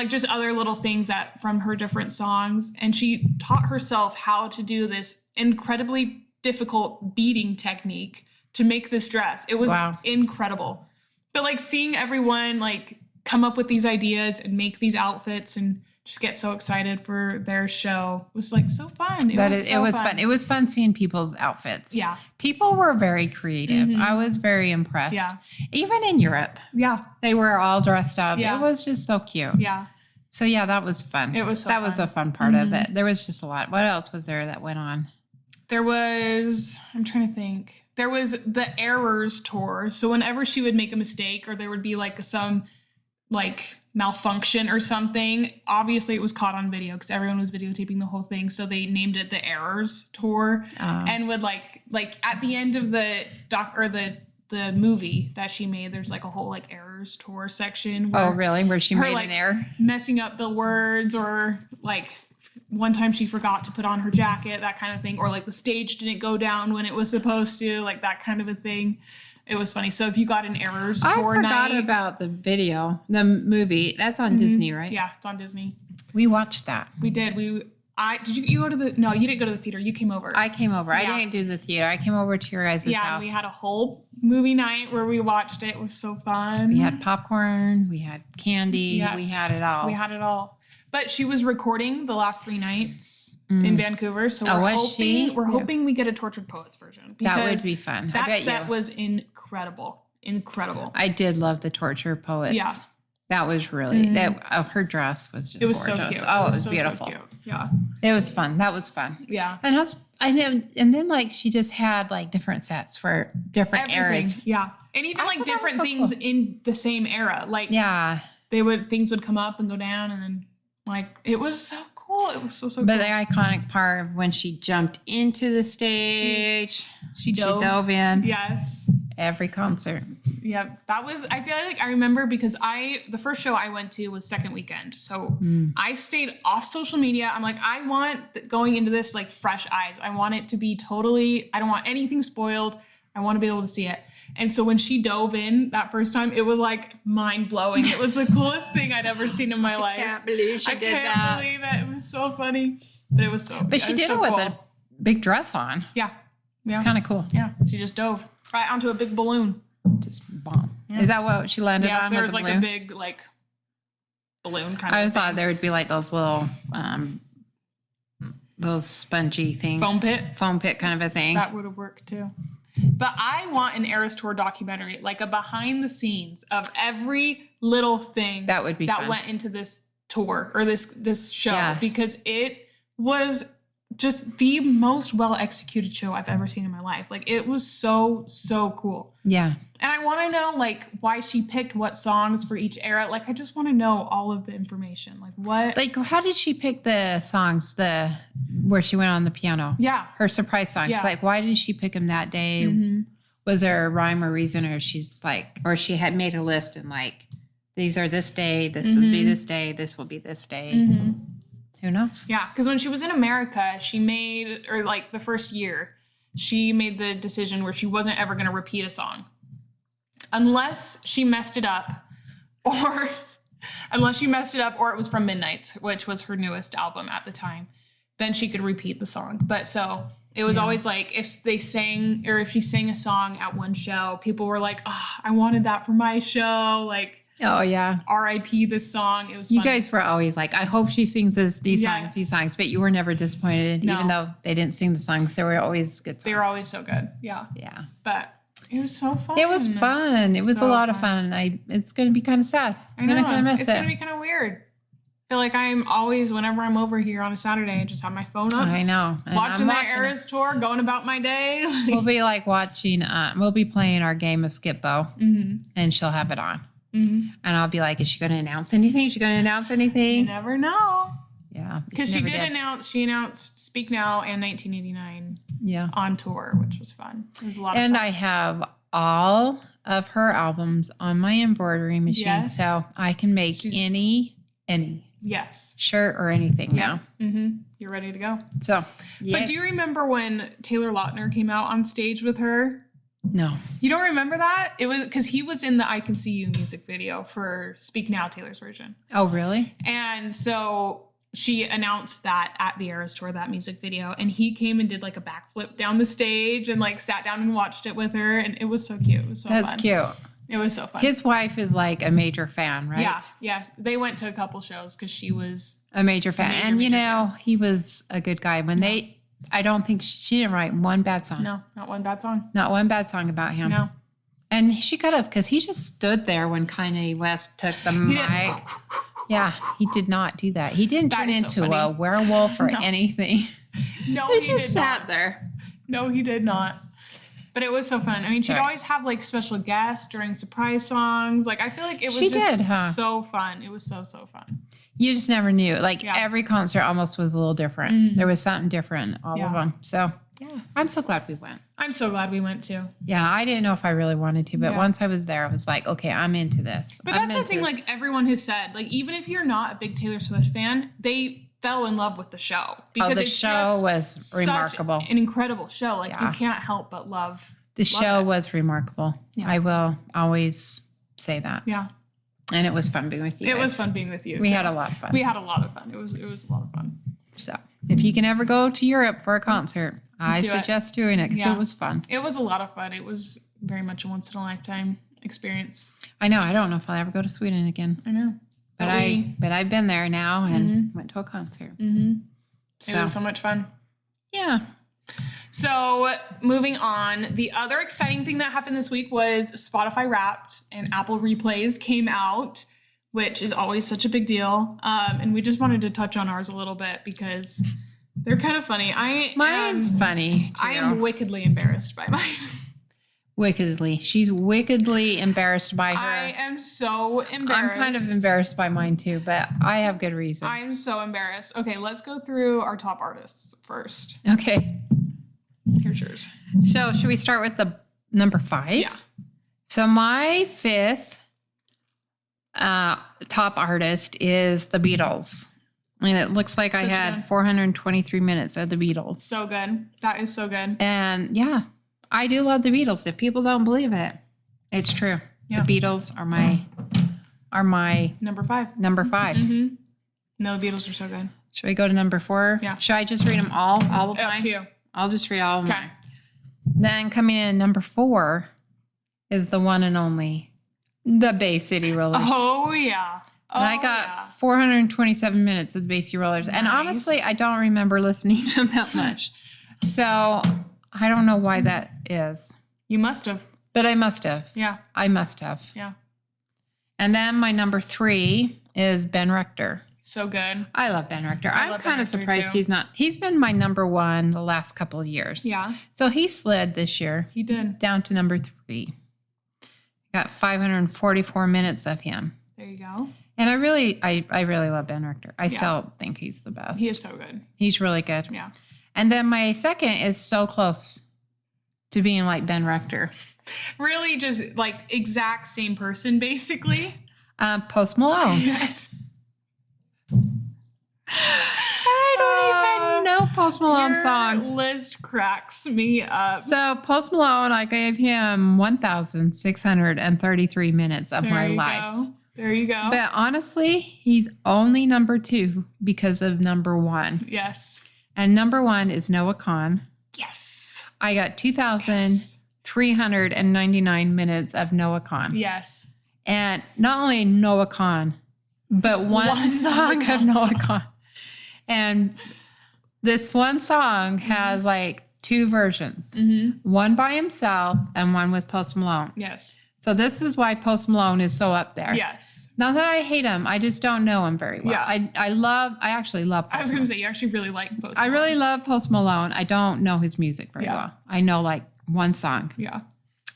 just other little things that from her different songs. And she taught herself how to do this incredibly difficult beading technique to make this dress. It was Wow. incredible. But like seeing everyone like come up with these ideas and make these outfits and just get so excited for their show was like so fun. It was fun. It was fun seeing people's outfits. Yeah. People were very creative. I was very impressed. Yeah. Even in Europe, Yeah. they were all dressed up. Yeah. It was just so cute. Yeah. So yeah, that was fun. It was so that was fun. a fun part of it. There was just a lot. What else was there that went on? There was, I'm trying to think. There was the Errors tour. So whenever she would make a mistake or there would be like some like malfunction or something, obviously it was caught on video because everyone was videotaping the whole thing. So they named it the Errors tour and would like at the end of the the movie that she made, there's like a whole like Errors tour section. Oh, Where really? Where she her, made like, an error? messing up the words or like one time she forgot to put on her jacket, that kind of thing, or like the stage didn't go down when it was supposed to, like that kind of a thing. It was funny. So if you got an Errors I tour forgot night, about the video, the movie. That's on Disney, right? yeah, it's on Disney. We watched that. We did. Did you go to the? No, you didn't go to the theater. You came over. I came over. Yeah. I didn't do the theater. I came over to your guys' yeah, house. we had a whole movie night where we watched it. It was so fun. We had popcorn. We had candy. Yes. We had it all. We had it all. But she was recording the last 3 nights in Vancouver, so Oh, we're was she? hoping we get a Tortured Poets version. That would because be fun. I That bet set you. was incredible. Incredible. I did love the Torture Poets. Yeah. That was really her dress was just It was gorgeous. so cute. Oh, it was so, beautiful. So cute. Yeah. It was fun. That was fun. Yeah. And then like she just had like different sets for different eras. Yeah. And even I like thought that was different so things cool. in the same era. Like Yeah. things would come up and go down and then like it was so cool. It was so But cool. the iconic part of when she jumped into the stage, She dove. in Yes. every concert. Yeah, that was, I feel like I remember because the first show I went to was second weekend. So I stayed off social media. I'm like, I want going into this like fresh eyes. I want it to be I don't want anything spoiled. I want to be able to see it. And so when she dove in that first time, it was like mind blowing. It was the coolest thing I'd ever seen in my life. believe I can't believe it. It was so funny. But it was so But she did it with a big dress on. Yeah. Yeah. It's kind of cool. Yeah. She just dove right onto a big balloon. Just bomb. Is that what she landed Yes, on? there with was the like balloon? a big like balloon kind I of thought thing. there would be like those little those spongy things. Foam pit kind of a thing. That would have worked too. But I want an Eras Tour documentary, like a behind the scenes of every little thing That would be that fun. went into this tour or this show Yeah. because it was just the most well executed show I've ever seen in my life. Like, it was so cool. Yeah. And I want to know, like, why she picked what songs for each era. Like, I just want to know all of the information. Like, what? Like, how did she pick the songs, where she went on the piano? Yeah. Her surprise songs. Yeah. Like, why did she pick them that day? Mm-hmm. Was there a rhyme or reason, or or she had made a list and like, these are this day, this will be this day, this will be this day. Mm-hmm. Who knows? Yeah, because when she was in America, she made, or like the first year, she made the decision where she wasn't ever going to repeat a song. Unless she messed it up, or it was from Midnights, which was her newest album at the time, then she could repeat the song. But so it was always like, if they sang, or if she sang a song at one show, people were like, oh, I wanted that for my show. Like, Oh, yeah. R.I.P. this song. It was You fun. guys were always like, I hope she sings these songs, but you were never disappointed, No. even though they didn't sing the songs. They were always good songs. They were always so good. Yeah. Yeah. But it was so fun. It was fun. It was So a lot of fun. It's going to be kind of sad. I'm going to kind of miss It's it. going to be kind of weird. I feel like I'm always, whenever I'm over here on a Saturday, I just have my phone up. I know. And Watching I'm the watching Eras tour, going about my day. We'll be like watching, we'll be playing our game of Skip-Bo, and she'll have it on. Mm-hmm. And I'll be like, is she going to announce anything? Is she going to announce You anything? never know. Yeah. Because she never did announce, she announced Speak Now and 1989 Yeah. on tour, which was fun. It was a lot of And fun. I have all of her albums on my embroidery machine. Yes. So I can make any Yes. shirt or anything now. Mm-hmm. You're ready to go. So, yeah. But do you remember when Taylor Lautner came out on stage with her? No. You don't remember that? It was because he was in the I Can See You music video for Speak Now, Taylor's version. Oh, really? And so she announced that at the Eras tour, that music video, and he came and did like a backflip down the stage and like sat down and watched it with her, and it was so cute. It was so That's fun. cute. It was so fun. His wife is like a major fan, right? Yeah. They went to a couple shows because she was. A major fan. Major, and you major know, he was a good guy. I don't think she didn't write one bad song. No, not one bad song. Not one bad song about him. No. And she could have, because he just stood there when Kanye West took the mic. Yeah, he did not do that. He didn't That turn is so into funny. a werewolf or anything. No, He he just did sat not. there. No, he did not. But it was so fun. I mean, she'd Sorry. always have like special guests during surprise songs. Like, I feel like it was She just did, huh? so fun. It was so fun. You just never knew. Like Yeah. every concert almost was a little different. There was something different, all Yeah. of them. So yeah, I'm so glad we went. I'm so glad we went too. Yeah, I didn't know if I really wanted to, but Yeah. once I was there, I was like, okay, I'm into this. But I'm that's the into thing, this. like everyone has said, like even if you're not a big Taylor Swift fan, they fell in love with the show because the it's show just was such remarkable. an incredible show. Like Yeah. you can't help but love. The love show it. was remarkable. Yeah. I will always say that. Yeah, And it was fun being with you. it guys. was fun being with you. We too. had a lot of fun. We had a lot of fun. It was a lot of fun. So if you can ever go to Europe for a concert, I Do it. suggest doing it because Yeah. it was fun. It was a lot of fun. It was very much a once in a lifetime experience. I know. I don't know if I'll ever go to Sweden again, I know. but I've been there now and went to a concert. It So was so much fun. yeah, So moving on, the other exciting thing that happened this week was Spotify Wrapped and Apple Replays came out, which is always such a big deal. And we just wanted to touch on ours a little bit because they're kind of funny. mine's funny too. I am wickedly embarrassed by mine. Wickedly, she's wickedly embarrassed by her. I am so embarrassed. I'm kind of embarrassed by mine too, but I have good reason. I'm so embarrassed. Okay, let's go through our top artists first. Okay, Here's yours. so should we start with the number 5? Yeah. So my 5th top artist is the Beatles. And it looks like I Such had good. 423 minutes of the Beatles. So good. That is so good. And yeah, I do love the Beatles. If people don't believe it, it's true. Yeah. The Beatles are my Number 5. number 5. No, the Beatles are so good. Should we go to number 4? Yeah. Should I just read them all of Up mine? to you. I'll just read all of Okay. mine. Then coming in at number 4 is the one and only, the Bay City Rollers. Oh, yeah. Oh, And I got yeah. 427 minutes of the Bay City Rollers. And Nice. honestly, I don't remember listening to them that much. So I don't know why that is. You must have. But I must have. Yeah. I must have. Yeah. And then my number 3 is Ben Rector. So good. I love Ben Rector. I'm love kind Ben of Rector, surprised too. he's been my number one the last couple of years. Yeah, So he slid this year he did. down to number 3. Got 544 minutes of him. There you go. And I really love Ben Rector. I still think he's the best. He is so good. He's really good. Yeah. And then my second is so close to being like Ben Rector. Really just like exact same person, basically. Post Malone. Yes. I don't even know Post Malone Your songs. list cracks me up. So Post Malone, I gave him 1,633 minutes of my life. There you go. But honestly, he's only number 2 because of number 1. Yes. And number 1 is Noah Kahan. Yes. I got 2,399 minutes of Noah Kahan. Yes. And not only Noah Kahan, but one song of Noah Kahan. And this one song has like 2 versions. Mm-hmm. One by himself and one with Post Malone. Yes. So this is why Post Malone is so up there. Yes. Not that I hate him, I just don't know him very well. Yeah. I actually love Post I was going to say, you actually really like Post I Malone. really love Post Malone. I don't know his music very well. I know like one song. Yeah.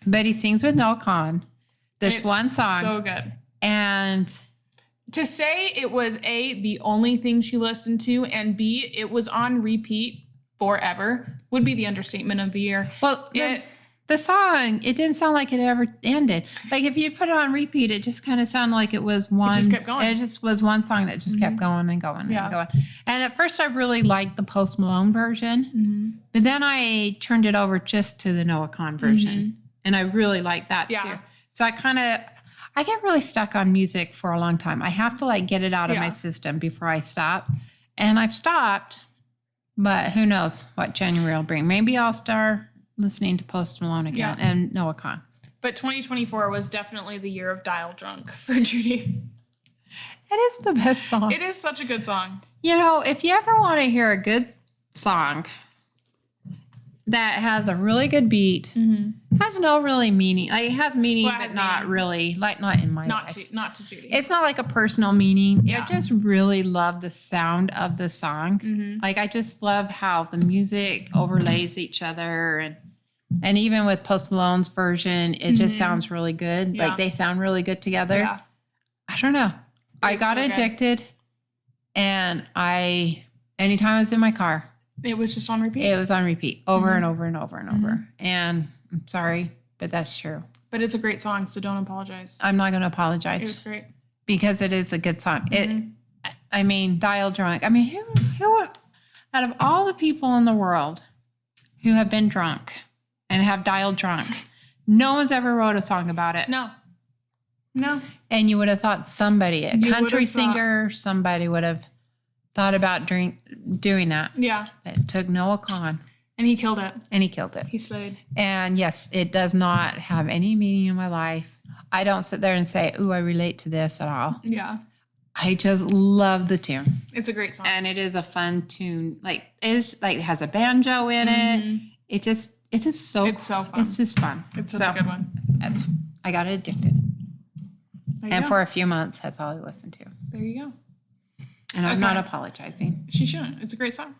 But he sings with Noah Kahan. This It's one song. so good. And To say it was A, the only thing she listened to, and B, it was on repeat forever would be the understatement of the year. well, the song, it didn't sound like it ever ended. Like if you put it on repeat, it just kind of sounded like it was one. just kept going. It just was one song that just kept going and going Yeah. and going. And at first, I really liked the Post Malone version, Mm-hmm. but then I turned it over just to the Noah Kahan version, and I really liked that Yeah. too. So I get really stuck on music for a long time. I have to like get it out of my system before I stop, and I've stopped. But who knows what January will bring? Maybe I'll start listening to Post Malone again and Noah Kahan. But 2024 was definitely the year of Dial Drunk for Judy. It is the best song. It is such a good song. You know, if you ever want to hear a good song that has a really good beat, has no really meaning. Like, it has meaning, Well, it but has not meaning. really. Like, not in my Not life. to Judy. It's not like a personal meaning. Yeah. I just really love the sound of the song. Mm-hmm. Like, I just love how the music overlays each other. And even with Post Malone's version, it just sounds really good. Yeah. Like, they sound really good together. Yeah. I don't know. I It's got so good. addicted. And anytime I was in my car, It was just on repeat. it was on repeat over and over and over and over. And I'm sorry, but that's true. But it's a great song, so don't apologize. I'm not going to It apologize was great. because it is a good song. I mean, Dial Drunk. I mean, who out of all the people in the world who have been drunk and have dialed drunk, no one's ever wrote a song about it. No. And you would have thought somebody, a You country would have thought- singer, somebody would have thought about doing that. Yeah. It took Noah Kahan, And he killed it. and he killed it. He slayed. And yes, it does not have any meaning in my life. I don't sit there and say, ooh, I relate to this at all. Yeah. I just love the tune. It's a great song. And it is a fun tune. Like, it has a banjo in it. It's just so It's so fun. It's just fun. It's such a good one. I got addicted. There you And go. for a few months, that's all I listened to. There you go. And I'm Okay. not apologizing. She shouldn't. It's a great song.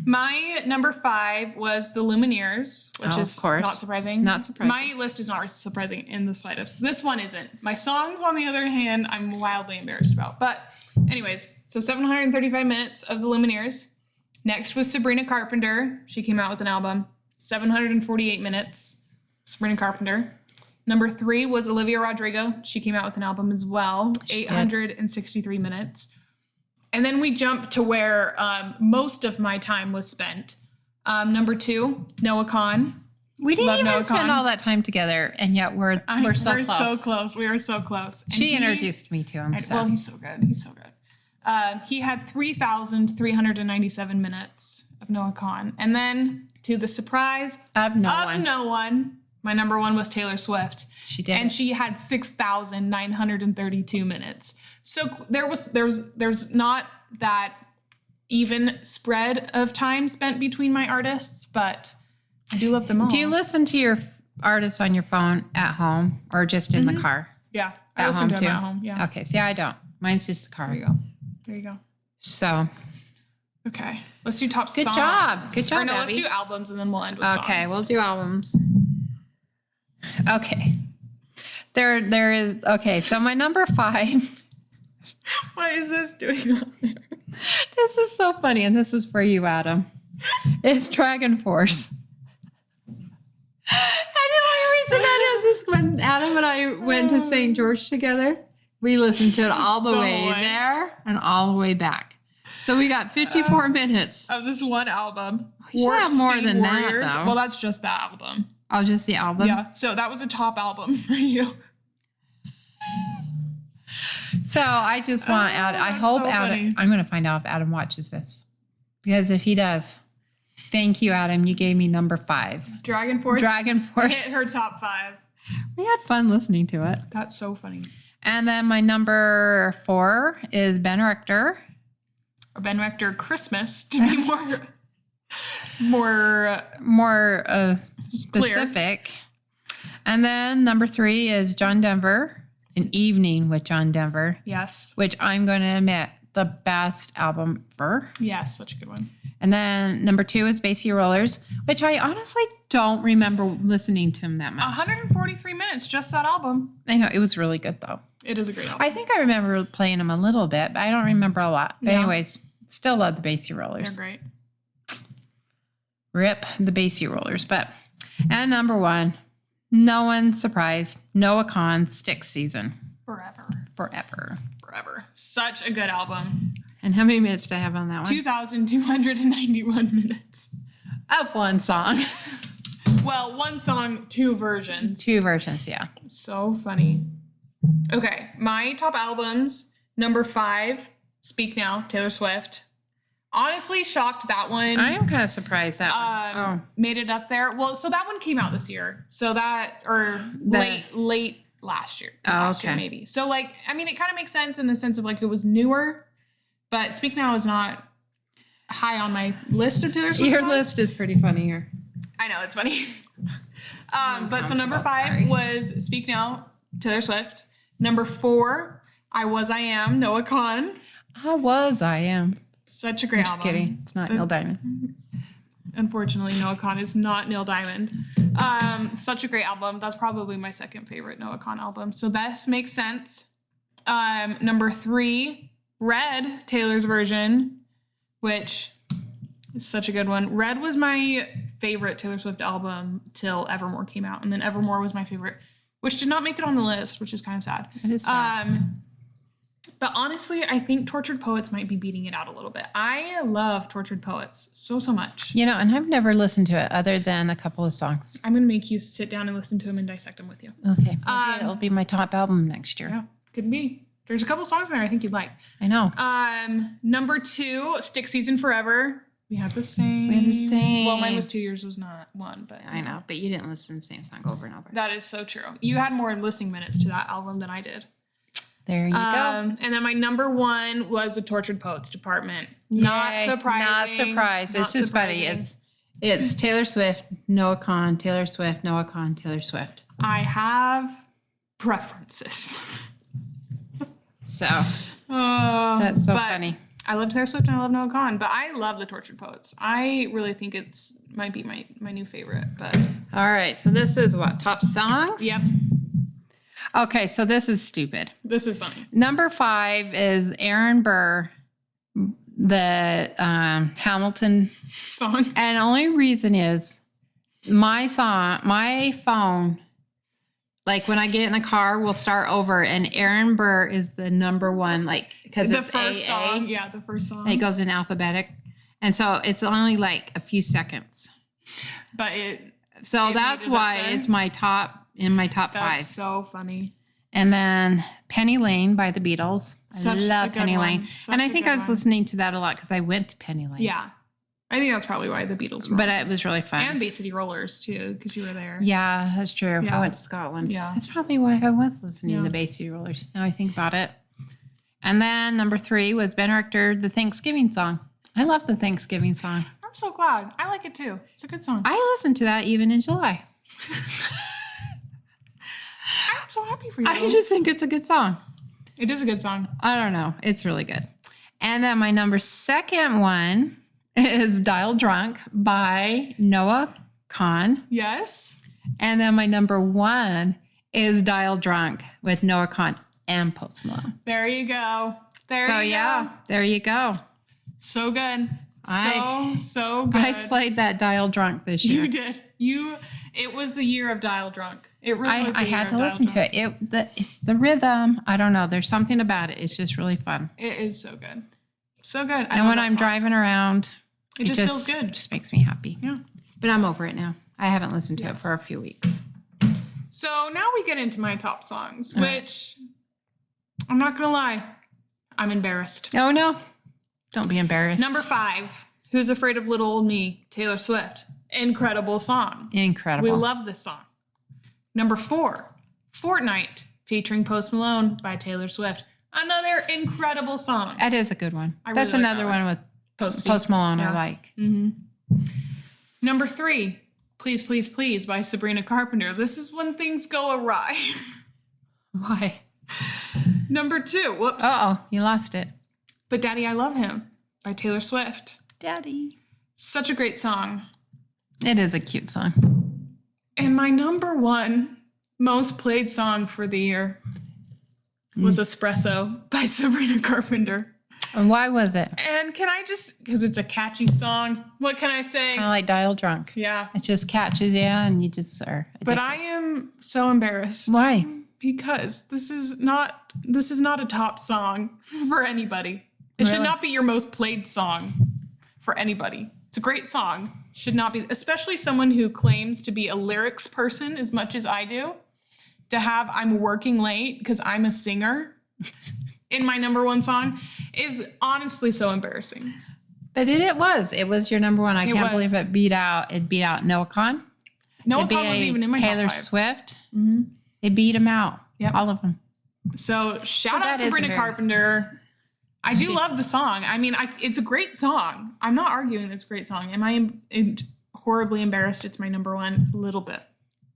My number 5 was the Lumineers, which Oh, is of course. not surprising. Not surprising. My list is not surprising in the slightest. This one isn't. My songs, on the other hand, I'm wildly embarrassed about. But anyways, so 735 minutes of the Lumineers. Next was Sabrina Carpenter. She came out with an album. 748 minutes. Sabrina Carpenter. Number 3 was Olivia Rodrigo. She came out with an album as well. 863 minutes. And then we jump to where most of my time was spent. Number 2, Noah Kahan. We didn't Love even Noah spend Kahan. all that time together, and yet we're so close. So close. We are so close. And She introduced me to him. Well, he's so good. He's so good. He had 3,397 minutes of Noah Kahan. And then, to the surprise Of no of one. no one, my number 1 was Taylor Swift. She did. And she had 6,932 minutes. So there's not that even spread of time spent between my artists, but I do love them all. Do you listen to your artists on your phone at home or just in the car? Yeah, I At listen home to too? them at home. Yeah. Okay. See, I don't. Mine's just the car. There you go. There you go. So, Okay. Let's do top Good songs. job. Good job, Or no, let's Abby. do albums and then we'll end with songs. okay, we'll do albums. Okay. There is, okay, so my number 5. What is this doing on there? This is so funny, and this is for you, Adam. It's Dragon Force. And the only reason that is when Adam and I went to St. George together, we listened to it all the way there and all the way back. So we got 54 minutes. Of this one album. We should have more than that, though. Well, that's just that album. Oh, just the album? Yeah. So that was a top album for you. So I just want Adam, I that's hope so Adam, funny. I'm going to find out if Adam watches this. Because if he does, thank you, Adam. You gave me number 5. Dragon Force. Dragon Force. Hit her top 5. We had fun listening to it. That's so funny. And then my number 4 is Ben Richter. Or Ben Rector Christmas to be more More specific. And then number 3 is John Denver, An Evening with John Denver, yes. which I'm going to admit, the best album ever. Yes, such a good one. And then number 2 is Basie Rollers, which I honestly don't remember listening to him that much. 143 minutes, just that album. I know, it was really good though. It is a great album. I think I remember playing him a little bit, but I don't remember a lot. But Yeah. anyways, still love the Basie They're Rollers. great. Rip the Basie Rollers. And number 1, no one's surprised, Noah Kahn, Stick Season. Forever. Such a good album. And how many minutes do I have on that one? 2,291 minutes. Of one song. Well, one song, 2 versions. 2 versions, yeah. So funny. Okay, my top albums. Number 5, Speak Now, Taylor Swift. Honestly, shocked that one. I am kind of surprised that one. Made it up there. Well, so that one came out this year. So that, or late last year. Last year, maybe. So like, I mean, it kind of makes sense in the sense of like it was newer, but Speak Now is not high on my list of Taylor Swift Your songs. list is pretty funny here. I know, it's funny. But so number 5 was Speak Now, Taylor Swift. Number 4, I Was, I Am, Noah Kahn. I am. Such a great Just album. kidding. It's not Neil Diamond. Unfortunately, Noah Kahn is not Neil Diamond. Such a great album. That's probably my second favorite Noah Kahn album. So this makes sense. Number 3, Red, Taylor's version, which is such a good one. Red was my favorite Taylor Swift album till Evermore came out. And then Evermore was my favorite, which did not make it on the list, which is kind of sad. It is sad. But honestly, I think Tortured Poets might be beating it out a little bit. I love Tortured Poets so much. You know, and I've never listened to it other than a couple of songs. I'm going to make you sit down and listen to them and dissect them with you. Okay. Maybe it'll be my top album next year. Yeah, could be. There's a couple songs in there I think you'd like. I know. Number 2, Stick Season Forever. We had the same. Well, mine was 2 years, was not 1, but I know, but you didn't listen to the same song over and over. that is so true. You had more listening minutes to that album than I did. There you go. And then my number 1 was the Tortured Poets Department. Not Yay. surprising. Not surprised. Not It's just funny. surprising. It's Taylor Swift, Noah Kahn, Taylor Swift, Noah Kahn, Taylor Swift. I have preferences. So that's so but funny. I love Taylor Swift and I love Noah Kahn, but I love the Tortured Poets. I really think it's might be my new favorite. But All right, so this is what, top songs? yep, Okay, so this is stupid. this is funny. Number 5 is Aaron Burr, the Hamilton. Song. And only reason is my phone, like when I get in the car, will start over, and Aaron Burr is the number 1, like, because The it's first AA. song. Yeah, the first song. It goes in alphabetic. And so it's only like a few seconds. But it So It that's made it up why there? it's my top 5. that's so funny. And then Penny Lane by the Beatles. Such I a love good Penny one. Lane. Such And I a think good I was one. listening to that a lot because I went to Penny Lane. Yeah, I think that's probably why the Beatles were. But it was really fun. and Bay City Rollers too, because you were there. Yeah, that's true. Yeah. I went to Scotland. Yeah. That's probably why I was listening Yeah. to Bay City Rollers. Now I think about it. And then number 3 was Ben Richter, the Thanksgiving song. I love the Thanksgiving song. I'm so glad. I like it too. It's a good song. I listened to that even in July. I'm so happy for you. I just think it's a good song. It is a good song. I don't know. It's really good. And then my number 2 one is Dial Drunk by Noah Kahn. Yes. And then my number 1 is Dial Drunk with Noah Kahn and Post Malone. There you go. There you go. There you go. So good. I- So good. I slayed that Dial Drunk this year. You did. It was the year of Dial Drunk. It really was the I year had of to Dial listen Drunk. to it. It's the rhythm. I don't know. There's something about it. It's just really fun. It is so good. So good. I And love when that I'm song. driving around, It just feels good. Just makes me happy. Yeah. But I'm over it now. I haven't listened to it Yes. for a few weeks. So now we get into my top songs, which I'm not going to lie, I'm embarrassed. Oh no. Don't be embarrassed. Number 5, Who's Afraid of Little Old Me, Taylor Swift. Incredible song. Incredible. We love this song. Number 4, Fortnite, featuring Post Malone by Taylor Swift. Another incredible song. That is a good one. I That's really like another that one with Post Malone I Yeah. like. Number 3, Please, Please, Please by Sabrina Carpenter. This is when things go awry. Why? Number 2, whoops. Uh-oh, you lost it. But Daddy, I Love Him by Taylor Swift. Daddy. Such a great song. It is a cute song. And my number 1 most played song for the year was Espresso by Sabrina Carpenter. And why was it? And can I just, because it's a catchy song, what can I say? Kind of like Dial Drunk. Yeah. It just catches you and you just are But addicted. I am so embarrassed. Why? Because this is not a top song for anybody. It should Really? not be your most played song for anybody. It's a great song. Should not be, especially someone who claims to be a lyrics person as much as I do. To have I'm working late because I'm a singer in my number 1 song is honestly so embarrassing. But it was. It was your number 1. I It can't was. believe it beat out Noah Kahn. Noah It'd be Kahn wasn't even in my Taylor top 5. Swift. It beat him out. Yep. All of them. So shout out that is Sabrina very- Carpenter. I do love the song. I mean, it's a great song. I'm not arguing it's a great song. Am I horribly embarrassed? It's my number 1 a little bit.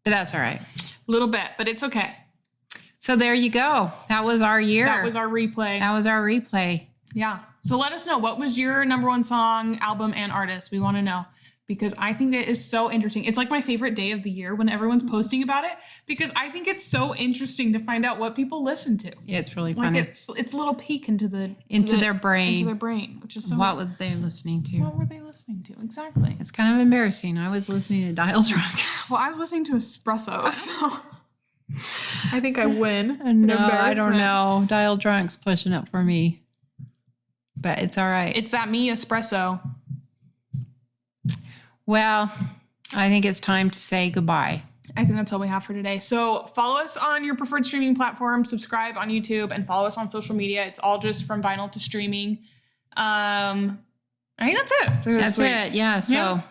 But that's all right. Little bit, but it's okay. So there you go. That was our year. That was our replay. That was our replay. Yeah. So let us know, what was your number 1 song, album, and artist? We want to know, because I think it is so interesting. It's like my favorite day of the year when everyone's posting about it, because I think it's so interesting to find out what people listen to. Yeah, it's really Like funny. it's a little peek into their brain, which is so. What was they listening to? What were they listening to exactly? It's kind of embarrassing. I was listening to Dial Drunk. Well, I was listening to Espresso, so I think I win. No, I don't know. Dial Drunk's pushing it for me. But it's all right. It's that me Espresso. Well, I think it's time to say goodbye. I think that's all we have for today. So follow us on your preferred streaming platform, subscribe on YouTube, and follow us on social media. It's all just from vinyl to streaming. I think that's it. That's it. Yeah. So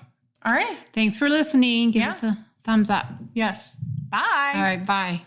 All right. thanks for listening. Give Yeah. us a thumbs up. Yes. Bye. All right. Bye.